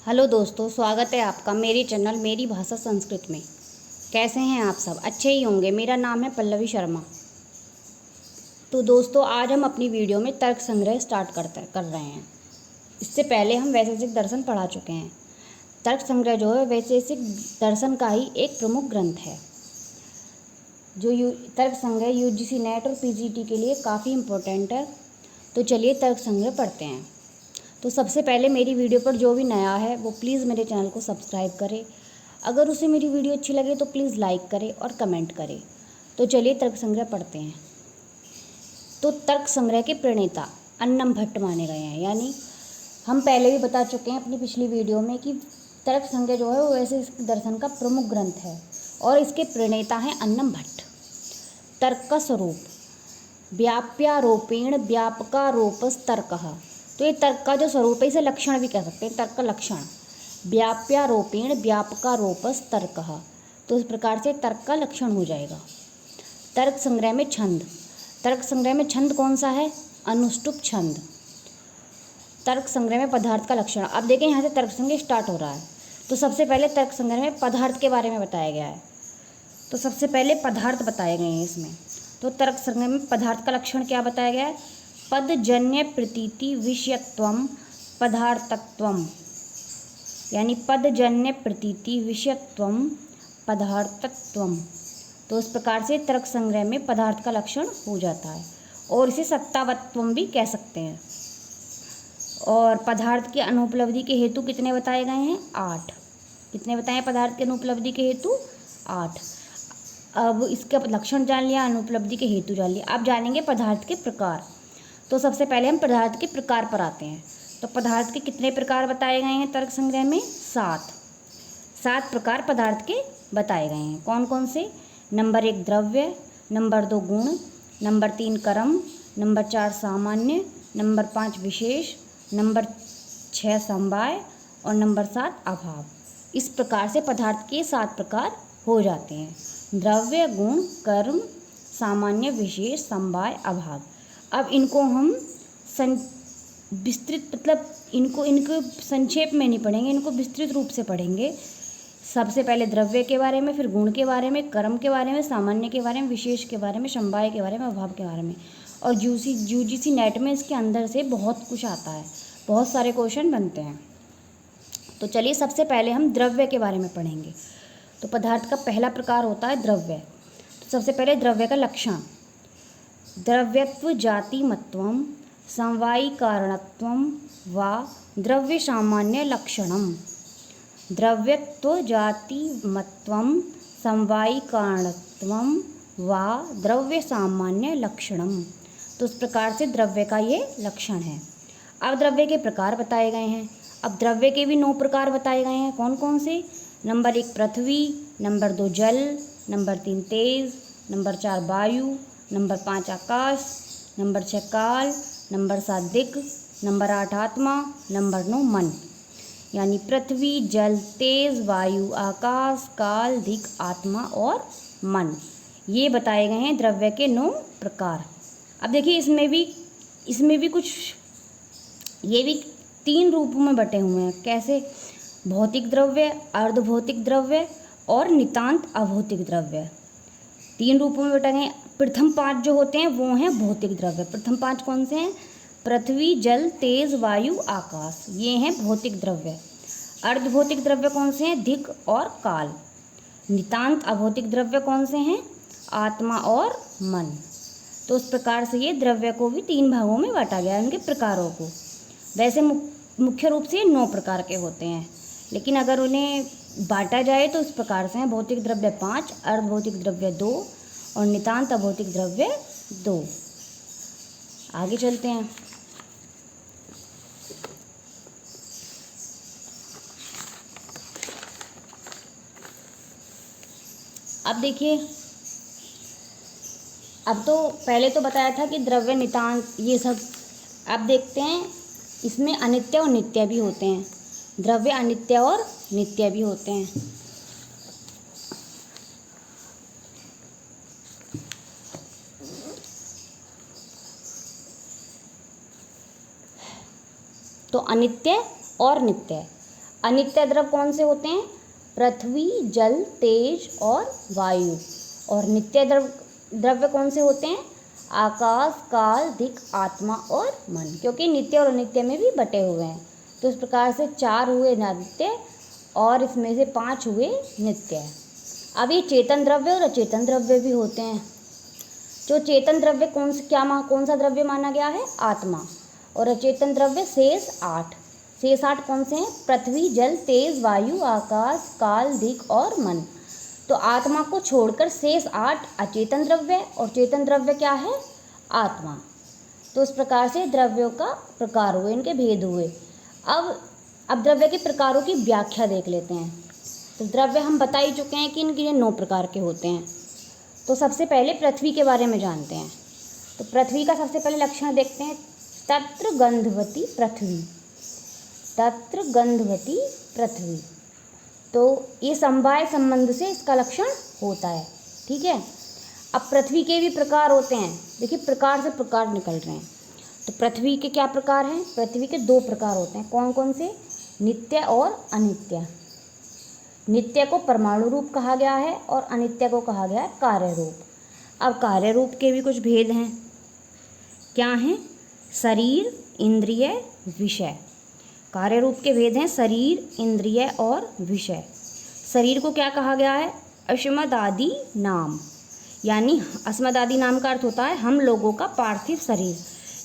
Hello दोस्तों, स्वागत है आपका मेरे चैनल मेरी भाषा संस्कृत में। कैसे हैं आप सब? अच्छे ही होंगे। मेरा नाम है पल्लवी शर्मा। तो दोस्तों, आज हम अपनी वीडियो में तर्क संग्रह स्टार्ट कर रहे हैं। इससे पहले हम वैशेषिक दर्शन पढ़ा चुके हैं। तर्क संग्रह जो है वैशेषिक दर्शन का ही एक प्रमुख ग्रंथ है। तर्क संग्रह यूजीसी नेट और पीजीटी के लिए काफ़ी इम्पोर्टेंट है। तो चलिए तर्क संग्रह पढ़ते हैं। तो सबसे पहले मेरी वीडियो पर जो भी नया है वो प्लीज़ मेरे चैनल को सब्सक्राइब करे। अगर उसे मेरी वीडियो अच्छी लगे तो प्लीज़ लाइक करे और कमेंट करे। तो चलिए तर्क संग्रह पढ़ते हैं। तो तर्क संग्रह के प्रणेता अन्नम भट्ट माने गए हैं। यानी हम पहले भी बता चुके हैं अपनी पिछली वीडियो में कि तर्क संग्रह जो है वो वैसे इस दर्शन का प्रमुख ग्रंथ है और इसके प्रणेता हैं अन्नम भट्ट। तर्क का स्वरूप व्याप्यारोपेण व्यापकारोपस्तर्कः। तो ये तर्क का जो स्वरूप है इसे लक्षण भी कह सकते हैं। तर्क का लक्षण व्याप्यारोपेण व्यापकारोपस्तर्कः। तो इस प्रकार से तर्क का लक्षण हो जाएगा। तर्क संग्रह में छंद। तर्क संग्रह में छंद कौन सा है? अनुष्टुप छंद। तर्क संग्रह में पदार्थ का लक्षण। अब देखें यहाँ से तर्क संग्रह स्टार्ट हो रहा है। तो सबसे पहले तर्क संग्रह में पदार्थ के बारे में बताया गया है। तो सबसे पहले पदार्थ बताए गए हैं इसमें। तो तर्क संग्रह में पदार्थ का लक्षण क्या बताया गया है? पदजन्य प्रतीति विषयत्वम पदार्थत्वम। यानी पदजन्य प्रतीति विषयत्वम पदार्थत्वम। तो इस प्रकार से तर्क संग्रह में पदार्थ का लक्षण हो जाता है और इसे सत्तावत्वम भी कह सकते हैं। और पदार्थ की अनुपलब्धि के हेतु कितने बताए गए हैं? 8। कितने बताए हैं पदार्थ की अनुपलब्धि के हेतु? 8। अब इसका लक्षण जान लिया, अनुपलब्धि के हेतु जान लिया। अब जानेंगे पदार्थ के प्रकार। तो सबसे पहले हम पदार्थ के प्रकार पर आते हैं। तो पदार्थ के कितने प्रकार बताए गए हैं तर्क संग्रह में? 7 प्रकार पदार्थ के बताए गए हैं। कौन कौन से? नंबर 1 द्रव्य, नंबर 2 गुण, नंबर 3 कर्म, नंबर 4 सामान्य, नंबर 5 विशेष, नंबर 6 समवाय और नंबर 7 अभाव। इस प्रकार से पदार्थ के 7 प्रकार हो जाते हैं। द्रव्य, गुण, कर्म, सामान्य, विशेष, समवाय, अभाव। अब इनको हम विस्तृत इनको संक्षेप में नहीं पढ़ेंगे, इनको विस्तृत रूप से पढ़ेंगे। सबसे पहले द्रव्य के बारे में, फिर गुण के बारे में, कर्म के बारे में, सामान्य के बारे में, विशेष के बारे में, समवाय के बारे में, अभाव के बारे में। और यूजीसी नेट में इसके अंदर से बहुत कुछ आता है, बहुत सारे क्वेश्चन बनते हैं। तो चलिए सबसे पहले हम द्रव्य के बारे में पढ़ेंगे। तो पदार्थ का पहला प्रकार होता है द्रव्य। तो सबसे पहले द्रव्य का लक्षण द्रव्यत्व जातिमत्वम समवायी कारणत्वम वा द्रव्य सामान्य लक्षणम। द्रव्यत्व जातिमत्वम समवायी कारणत्वम वा द्रव्य सामान्य लक्षणम। तो इस प्रकार से द्रव्य का ये लक्षण है। अब द्रव्य के प्रकार बताए गए हैं। अब द्रव्य के भी 9 प्रकार बताए गए हैं। कौन कौन से? नंबर 1 पृथ्वी, नंबर 2 जल, नंबर 3 तेज, नंबर 4 वायु, नंबर 5 आकाश, नंबर 6 काल, नंबर 7 दिक्, नंबर 8 आत्मा, नंबर 9 मन। यानी पृथ्वी, जल, तेज, वायु, आकाश, काल, दिक्, आत्मा और मन। ये बताए गए हैं द्रव्य के 9 प्रकार। अब देखिए इसमें भी कुछ ये भी 3 रूपों में बटे हुए हैं। कैसे? भौतिक द्रव्य, अर्धभौतिक द्रव्य और नितांत अभौतिक द्रव्य। 3 रूपों में बटे गए। प्रथम 5 जो होते हैं वो हैं भौतिक द्रव्य। प्रथम 5 कौन से हैं? पृथ्वी, जल, तेज, वायु, आकाश। ये हैं भौतिक द्रव्य। अर्धभौतिक द्रव्य कौन से हैं? दिक् और काल। नितांत अभौतिक द्रव्य कौन से हैं? आत्मा और मन। तो इस प्रकार से ये द्रव्य को भी 3 भागों में बांटा गया है, उनके प्रकारों को। वैसे मुख्य रूप से 9 प्रकार के होते हैं, लेकिन अगर उन्हें बांटा जाए तो इस प्रकार से हैं। भौतिक द्रव्य 5, अर्धभौतिक द्रव्य 2 और नितांत अभौतिक द्रव्य 2। आगे चलते हैं। अब देखिए, अब तो पहले तो बताया था कि द्रव्य, नितांत, ये सब। अब देखते हैं इसमें अनित्य और नित्य भी होते हैं। द्रव्य अनित्य और नित्य भी होते हैं। तो अनित्य और नित्य। अनित्य द्रव्य कौन से होते हैं? पृथ्वी, जल, तेज और वायु। और नित्य द्रव्य कौन से होते हैं? आकाश, काल, दिक्, आत्मा और मन, क्योंकि नित्य और अनित्य में भी बटे हुए हैं। तो इस प्रकार से 4 हुए नित्य और इसमें से 5 हुए नित्य। अब ये चेतन द्रव्य और अचेतन द्रव्य भी होते हैं। जो चेतन द्रव्य कौन सा द्रव्य माना गया है? आत्मा। और अचेतन द्रव्य शेष 8। शेष 8 कौन से हैं? पृथ्वी, जल, तेज, वायु, आकाश, काल, दिक् और मन। तो आत्मा को छोड़कर शेष 8 अचेतन द्रव्य और चेतन द्रव्य क्या है? आत्मा। तो इस प्रकार से द्रव्यों का प्रकार हुए, इनके भेद हुए। अब द्रव्य के प्रकारों की व्याख्या देख लेते हैं। तो द्रव्य हम बता ही चुके हैं कि इनके 9 प्रकार के होते हैं। तो सबसे पहले पृथ्वी के बारे में जानते हैं। तो पृथ्वी का सबसे पहले लक्षण देखते हैं। तत्र गंधवती पृथ्वी। तत्र गंधवती पृथ्वी। तो ये समवाय संबंध से इसका लक्षण होता है। ठीक है। अब पृथ्वी के भी प्रकार होते हैं। देखिए प्रकार से प्रकार निकल रहे हैं। तो पृथ्वी के क्या प्रकार हैं? पृथ्वी के 2 प्रकार होते हैं। कौन कौन से? नित्य और अनित्य। नित्य को परमाणु रूप कहा गया है और अनित्य को कहा गया है कार्य रूप। अब कार्य रूप के भी कुछ भेद हैं। क्या हैं? शरीर, इंद्रिय, विषय। कार्य रूप के भेद हैं शरीर, इंद्रिय और विषय। शरीर को क्या कहा गया है? अस्मदादि नाम। यानी अस्मदादि नाम का अर्थ होता है हम लोगों का पार्थिव शरीर।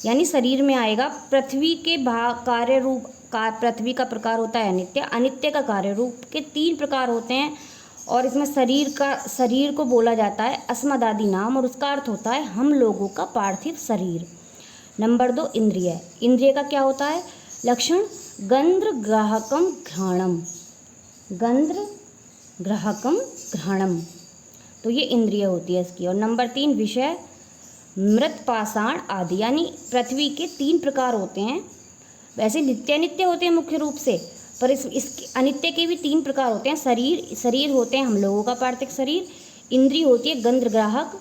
यानी शरीर में आएगा। पृथ्वी के कार्य रूप का, पृथ्वी का प्रकार होता है अनित्य। अनित्य का कार्य रूप के 3 प्रकार होते हैं और इसमें शरीर को बोला जाता है अस्मदादि नाम और उसका अर्थ होता है हम लोगों का पार्थिव शरीर। नंबर 2 इंद्रिय। इंद्रिय का क्या होता है लक्षण? गंध ग्राहकम घ्राणम। गंध ग्राहकम घ्राणम। तो ये इंद्रिय होती है इसकी। और नंबर 3 विषय, मृत, पाषाण आदि। यानी पृथ्वी के 3 प्रकार होते हैं। वैसे नित्य अनित्य होते हैं मुख्य रूप से, पर इसके अनित्य के भी 3 प्रकार होते हैं। शरीर होते हैं हम लोगों का पार्थिव शरीर, इंद्रिय होती है गंध ग्राहक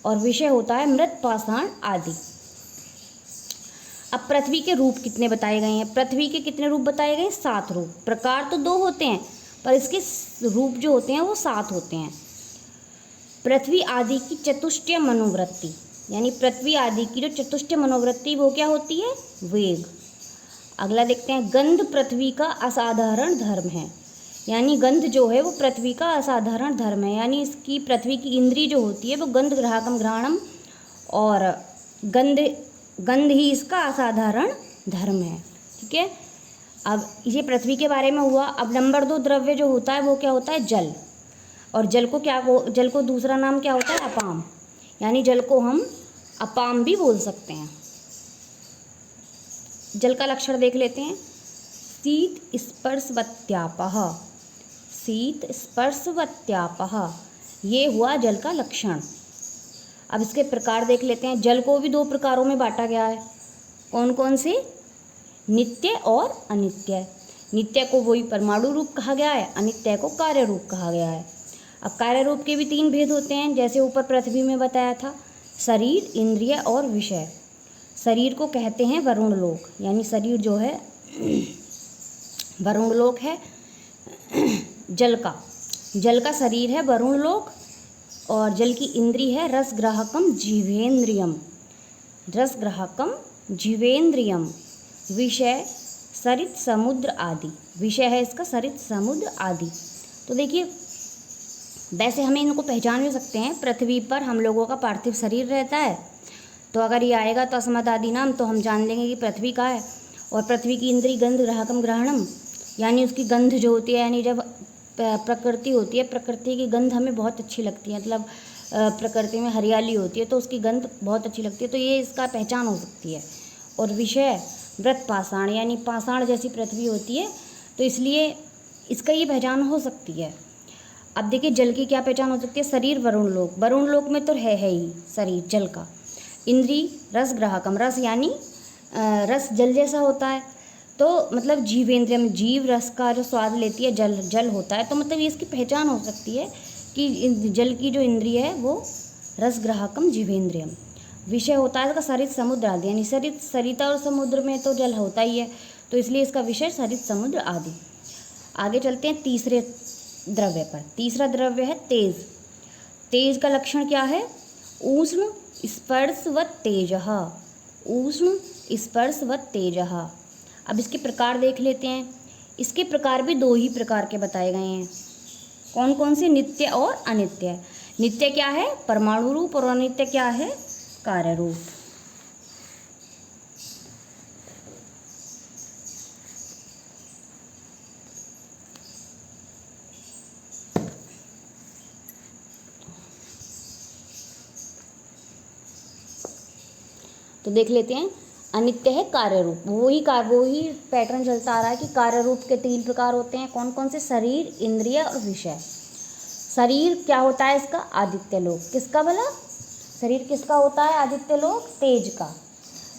और विषय होता है मृत, पाषाण आदि। अब पृथ्वी के रूप कितने बताए गए हैं? पृथ्वी के कितने रूप बताए गए? 7 रूप। प्रकार तो 2 होते हैं पर इसके रूप जो होते हैं वो 7 होते हैं। पृथ्वी आदि की चतुष्टय मनोवृत्ति। यानी पृथ्वी आदि की जो चतुष्टय मनोवृत्ति वो क्या होती है? वेग। अगला देखते हैं। गंध पृथ्वी का असाधारण धर्म है। यानी गंध जो है वो पृथ्वी का असाधारण धर्म है। यानी इसकी पृथ्वी की इंद्री जो होती है वो गंध ग्राहकम घ्राणम और गंध ही इसका असाधारण धर्म है। ठीक है। अब ये पृथ्वी के बारे में हुआ। अब नंबर 2 द्रव्य जो होता है वो क्या होता है? जल। और जल को दूसरा नाम क्या होता है? अपाम। यानी जल को हम अपाम भी बोल सकते हैं। जल का लक्षण देख लेते हैं। शीत स्पर्शवत्यापः। शीत स्पर्शवत्यापः, ये हुआ जल का लक्षण। अब इसके प्रकार देख लेते हैं। जल को भी 2 प्रकारों में बांटा गया है। कौन कौन से? नित्य और अनित्य। नित्य को वही परमाणु रूप कहा गया है, अनित्य को कार्य रूप कहा गया है। अब कार्य रूप के भी 3 भेद होते हैं जैसे ऊपर पृथ्वी में बताया था। शरीर, इंद्रिय और विषय। शरीर को कहते हैं वरुण लोक। यानी शरीर जो है वरुण लोक है जल का शरीर है वरुण लोक। और जल की इंद्री है रसग्राहकम जीवेंद्रियम। रसग्राहकम जीवेंद्रियम। विषय सरित समुद्र आदि। विषय है इसका सरित समुद्र आदि। तो देखिए वैसे हमें इनको पहचान भी सकते हैं। पृथ्वी पर हम लोगों का पार्थिव शरीर रहता है तो अगर ये आएगा तो अस्मद आदि नाम तो हम जान लेंगे कि पृथ्वी का है। और पृथ्वी की इंद्री गंध ग्राहकम ग्रहणम, यानी उसकी गंध जो होती है, यानी जब प्रकृति होती है, प्रकृति की गंध हमें बहुत अच्छी लगती है। मतलब प्रकृति में हरियाली होती है तो उसकी गंध बहुत अच्छी लगती है, तो ये इसका पहचान हो सकती है। और विषय व्रत पाषाण, यानी पाषाण जैसी पृथ्वी होती है तो इसलिए इसका ये पहचान हो सकती है। अब देखिए जल की क्या पहचान हो सकती है? शरीर वरुण लोक। वरुण लोक में तो है ही शरीर जल का। इंद्री रस ग्राहकम, रस यानी रस जल जैसा होता है तो मतलब जीवेंद्रियम, जीव रस का जो स्वाद लेती है जल होता है। तो मतलब ये इसकी पहचान हो सकती है कि जल की जो इंद्रिय है वो रस ग्राहकम जीवेंद्रियम। विषय होता है इसका सरित समुद्र आदि, यानी सरिता और समुद्र में तो जल होता ही है तो इसलिए इसका विषय सरित समुद्र आदि। आगे चलते हैं तीसरे द्रव्य पर। तीसरा द्रव्य है तेज। तेज का लक्षण क्या है? उष्ण स्पर्शवत् तेजः। उष्ण स्पर्शवत् तेजः। अब इसके प्रकार देख लेते हैं। इसके प्रकार भी दो ही प्रकार के बताए गए हैं। कौन कौन से? नित्य और अनित्य। नित्य क्या है? परमाणु रूप, और अनित्य क्या है? कार्य रूप। तो देख लेते हैं। अनित्य है कार्य रूप। वही पैटर्न चलता आ रहा है कि कार्य रूप के 3 प्रकार होते हैं। कौन कौन से? शरीर, इंद्रिय और विषय। शरीर क्या होता है इसका? आदित्य लोक। किसका भला? शरीर किसका होता है? आदित्य लोक, तेज का।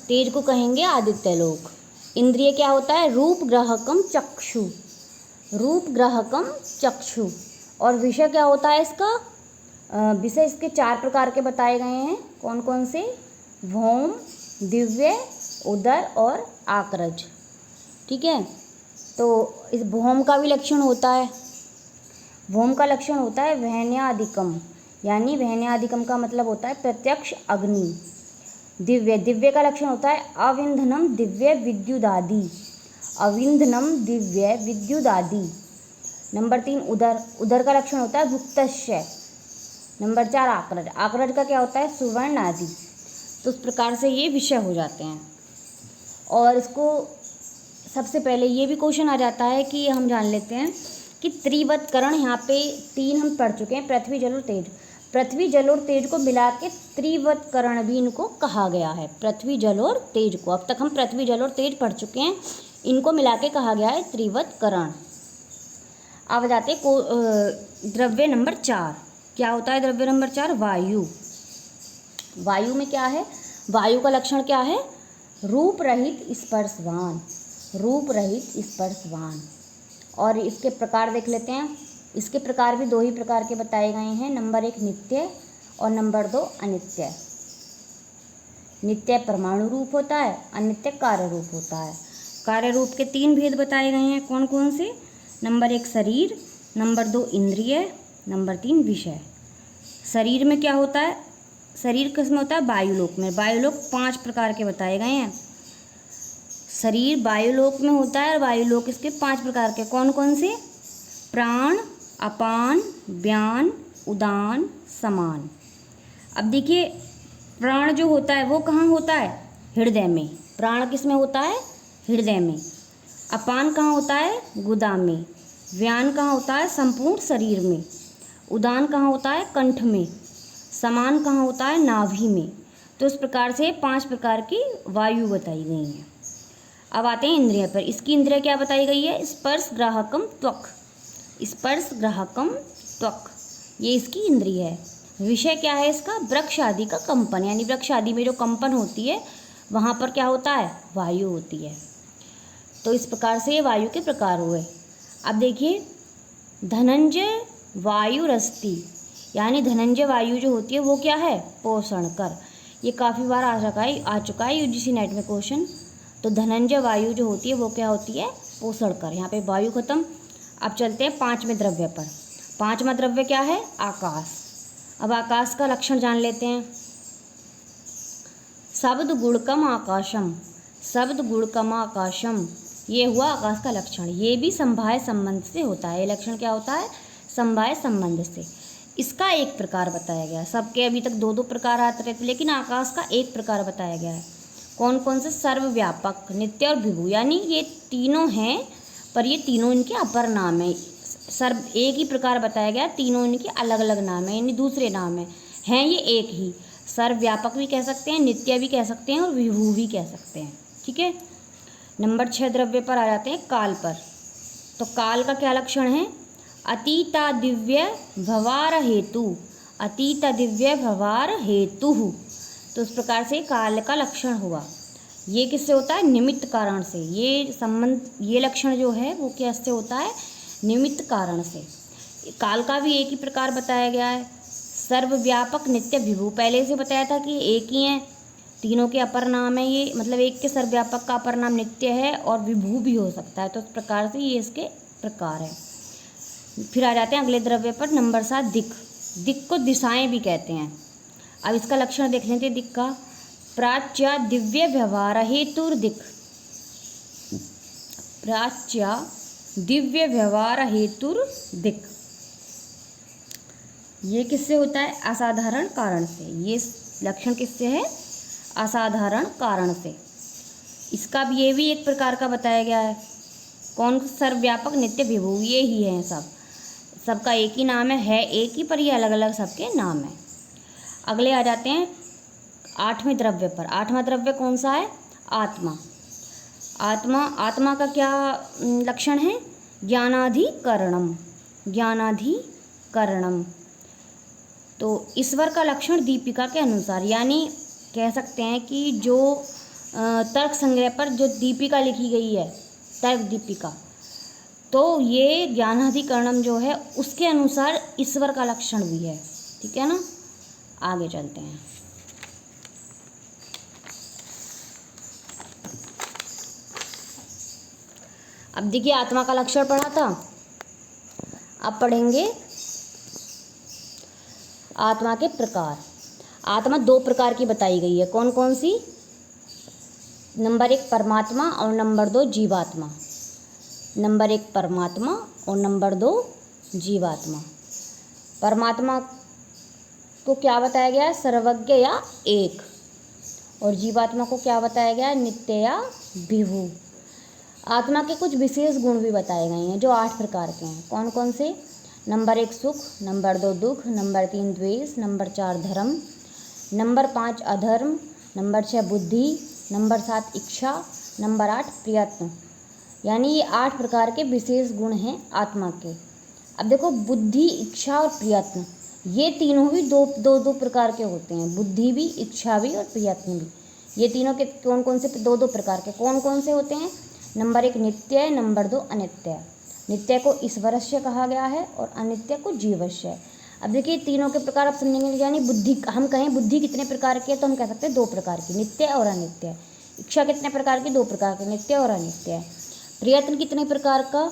तेज को कहेंगे आदित्य लोक। इंद्रिय क्या होता है? रूप ग्राहकम चक्षु। रूप ग्राहकम चक्षु। और विषय क्या होता है इसका? विषय इसके 4 प्रकार के बताए गए हैं। कौन कौन से? भौम, दिव्य, उदर और आक्रज। ठीक है। तो इस भौम का भी लक्षण होता है। भौम का लक्षण होता है वहन्यादिकम, यानी वहन्यादिकम का मतलब होता है प्रत्यक्ष अग्नि। दिव्य, दिव्य का लक्षण होता है अविंधनम दिव्य विद्युदादि। अविंधनम दिव्य विद्युदादि। नंबर 3 उदर। उदर का लक्षण होता है भुक्तस्य। नंबर 4 आक्रज। आक्रज का क्या होता है? सुवर्ण आदि। तो उस प्रकार से ये विषय हो जाते हैं। और इसको सबसे पहले ये भी क्वेश्चन आ जाता है कि हम जान लेते हैं कि त्रिवत करण, यहाँ पे 3 हम पढ़ चुके हैं, पृथ्वी, जल और तेज। पृथ्वी, जल और तेज को मिला के त्रिवत करण भी इनको कहा गया है। पृथ्वी, जल और तेज को, अब तक हम पृथ्वी, जल और तेज पढ़ चुके हैं, इनको मिला के कहा गया है त्रिवत करण। अब जाते द्रव्य नंबर 4। क्या होता है द्रव्य नंबर 4? वायु। वायु में क्या है? वायु का लक्षण क्या है? रूप रहित स्पर्शवान। रूप रहित स्पर्शवान। और इसके प्रकार देख लेते हैं। इसके प्रकार भी 2 ही प्रकार के बताए गए हैं। नंबर 1 नित्य और नंबर 2 अनित्य। नित्य परमाणु रूप होता है, अनित्य कार्य रूप होता है। कार्य रूप के 3 भेद बताए गए हैं। कौन कौन से? नंबर 1 शरीर, नंबर 2 इंद्रिय, नंबर 3 विषय। शरीर में क्या होता है? शरीर किसमें होता है? वायुलोक में। वायुलोक 5 प्रकार के बताए गए हैं। शरीर वायुलोक में होता है और वायुलोक इसके 5 प्रकार के। कौन कौन से? प्राण, अपान, व्यान, उदान, समान। अब देखिए, प्राण जो होता है वो कहाँ होता है? हृदय में। प्राण किस में होता है? हृदय में। अपान कहाँ होता है? गुदा में। व्यान कहाँ होता है? संपूर्ण शरीर में। उदान कहाँ होता है? कंठ में। समान कहाँ होता है? नाभि में। तो इस प्रकार से 5 प्रकार की वायु बताई गई है। अब आते हैं इंद्रिय पर। इसकी इंद्रिय क्या बताई गई है? स्पर्श ग्राहकम त्वक। स्पर्श ग्राहकम त्वक, ये इसकी इंद्रिय है। विषय क्या है इसका? वृक्ष आदि का कंपन, यानी वृक्ष आदि में जो कंपन होती है वहाँ पर क्या होता है? वायु होती है। तो इस प्रकार से ये वायु के प्रकार हुए। अब देखिए, धनंजय वायुरस्ति, यानी धनंजय वायु जो होती है वो क्या है? पोषण कर। ये काफ़ी बार आ चुका है यूजीसी नेट में क्वेश्चन। तो धनंजय वायु जो होती है वो क्या होती है? पोषण कर। यहाँ पे वायु खत्म। अब चलते हैं 5वें द्रव्य पर। 5वां द्रव्य क्या है? आकाश। अब आकाश का लक्षण जान लेते हैं। शब्द गुणकम आकाशम। शब्द गुणकम आकाशम, ये हुआ आकाश का लक्षण। ये भी समवाय संबंध से होता है। ये लक्षण क्या होता है? समवाय संबंध से। इसका एक प्रकार बताया गया है। सबके अभी तक 2-2 प्रकार आते रहते, लेकिन आकाश का एक प्रकार बताया गया है। कौन कौन से? सर्वव्यापक, नित्य और विभु, यानी ये तीनों हैं पर ये तीनों इनके अपर नाम है। एक ही प्रकार बताया गया, तीनों इनके अलग अलग नाम है, यानी दूसरे नाम हैं ये एक ही। सर्वव्यापक भी कह सकते हैं, नित्य भी कह सकते हैं और विभु भी कह सकते हैं। ठीक है। नंबर 6 द्रव्य पर आ जाते हैं, काल पर। तो काल का क्या लक्षण है? अतीता दिव्य भवार हेतु। अतीता दिव्य भवार हेतु। तो इस प्रकार से काल का लक्षण हुआ। ये किससे होता है? निमित्त कारण से। ये संबंध, ये लक्षण जो है वो कैसे होता है? निमित्त कारण से। काल का भी एक ही प्रकार बताया गया है। सर्वव्यापक, नित्य, विभु। पहले से बताया था कि एक ही है, तीनों के अपर नाम है ये, मतलब एक के सर्वव्यापक का अपर नाम नित्य है और विभु भी हो सकता है। तो इस प्रकार से ये इसके प्रकार है। फिर आ जाते हैं अगले द्रव्य पर, नंबर 7 दिक्। दिक् को दिशाएं भी कहते हैं। अब इसका लक्षण देख लेते हैं दिक् का। प्राच्या दिव्य व्यवहार हेतुर दिक्। प्राच्या दिव्य व्यवहार हेतुर दिक्। ये किससे होता है? असाधारण कारण से। ये लक्षण किससे है? असाधारण कारण से। इसका भी ये भी एक प्रकार का बताया गया है। कौन? सर्वव्यापक नित्य विभू, ये ही है सब। सबका एक ही नाम है एक ही, पर ये अलग अलग सबके नाम है। अगले आ जाते हैं 8वें द्रव्य पर। 8वां द्रव्य कौन सा है? आत्मा। आत्मा का क्या लक्षण है? ज्ञानाधिकरणम। ज्ञानाधिकरणम। तो ईश्वर का लक्षण दीपिका के अनुसार, यानी कह सकते हैं कि जो तर्क संग्रह पर जो दीपिका लिखी गई है, तर्क दीपिका, तो ये ज्ञानाधिकरणम जो है उसके अनुसार ईश्वर का लक्षण भी है। ठीक है ना? आगे चलते हैं। अब देखिए आत्मा का लक्षण पढ़ा था, अब पढ़ेंगे आत्मा के प्रकार। आत्मा 2 प्रकार की बताई गई है। कौन कौन सी? नंबर 1 परमात्मा और नंबर 2 जीवात्मा। नंबर 1 परमात्मा और नंबर 2 जीवात्मा। परमात्मा को क्या बताया गया है? सर्वज्ञ या एक। और जीवात्मा को क्या बताया गया है? नित्य या विभू। आत्मा के कुछ विशेष गुण भी बताए गए हैं जो 8 प्रकार के हैं। कौन कौन से? नंबर 1 सुख, नंबर 2 दुख, नंबर 3 द्वेष, नंबर 4 धर्म, नंबर 5 अधर्म, नंबर 6 बुद्धि, नंबर 7 इच्छा, नंबर 8 प्रयत्न। यानी ये 8 प्रकार के विशेष गुण हैं आत्मा के। अब देखो बुद्धि, इच्छा और प्रयत्न, ये तीनों भी दो प्रकार के होते हैं। बुद्धि भी, इच्छा भी और प्रयत्न भी। ये तीनों के कौन कौन से? 2 प्रकार के। कौन कौन से होते हैं? नंबर 1 नित्य है, नंबर 2 अनित्य है। नित्य को ईश्वरस्य कहा गया है और अनित्य को जीवस्य। अब देखिए तीनों के प्रकार आप समझेंगे, यानी बुद्धि, हम कहें बुद्धि कितने प्रकार की है तो हम कह सकते हैं 2 प्रकार की, नित्य और अनित्य। इच्छा कितने प्रकार की? 2 प्रकार की, नित्य और अनित्य। प्रयत्न कितने प्रकार का?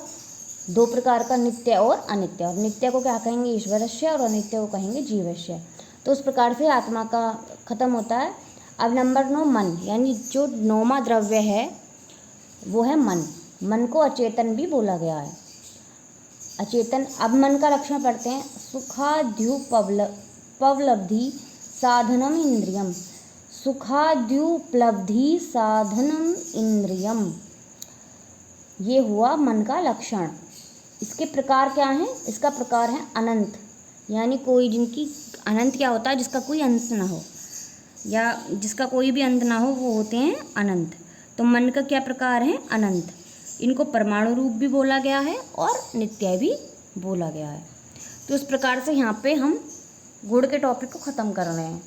2 प्रकार का, नित्य और अनित्य। और नित्य को क्या कहेंगे? ईश्वरस्य, और अनित्य को कहेंगे जीवस्य। तो उस प्रकार से आत्मा का खत्म होता है। अब नंबर 9 मन, यानी जो 9वां द्रव्य है वो है मन। मन को अचेतन भी बोला गया है, अचेतन। अब मन का लक्षण पढ़ते हैं। सुखाद्युपलब्धि साधनम इंद्रियम। सुखाद्युपलब्धि साधनम इंद्रियम, ये हुआ मन का लक्षण। इसके प्रकार क्या हैं? इसका प्रकार है अनंत, यानी कोई जिनकी अनंत क्या होता है? जिसका कोई अंत ना हो, या जिसका कोई भी अंत ना हो, वो होते हैं अनंत। तो मन का क्या प्रकार है? अनंत। इनको परमाणु रूप भी बोला गया है और नित्य भी बोला गया है। तो इस प्रकार से यहाँ पे हम गुण के टॉपिक को ख़त्म कर रहे हैं।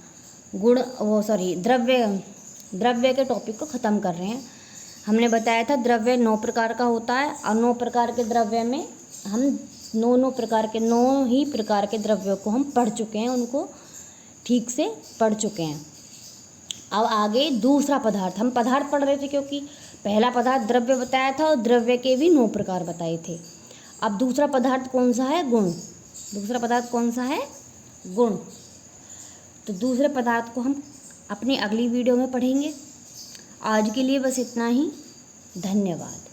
द्रव्य के टॉपिक को ख़त्म कर रहे हैं। हमने बताया था द्रव्य 9 प्रकार का होता है, और 9 प्रकार के द्रव्य में हम 9 ही प्रकार के द्रव्यों को हम पढ़ चुके हैं, उनको ठीक से पढ़ चुके हैं। अब आगे दूसरा पदार्थ, हम पदार्थ पढ़ रहे थे क्योंकि पहला पदार्थ द्रव्य बताया था और द्रव्य के भी 9 प्रकार बताए थे। अब दूसरा पदार्थ कौन सा है? गुण। दूसरा पदार्थ कौन सा है? गुण। तो दूसरे पदार्थ को हम अपनी अगली वीडियो में पढ़ेंगे। आज के लिए बस इतना ही। धन्यवाद।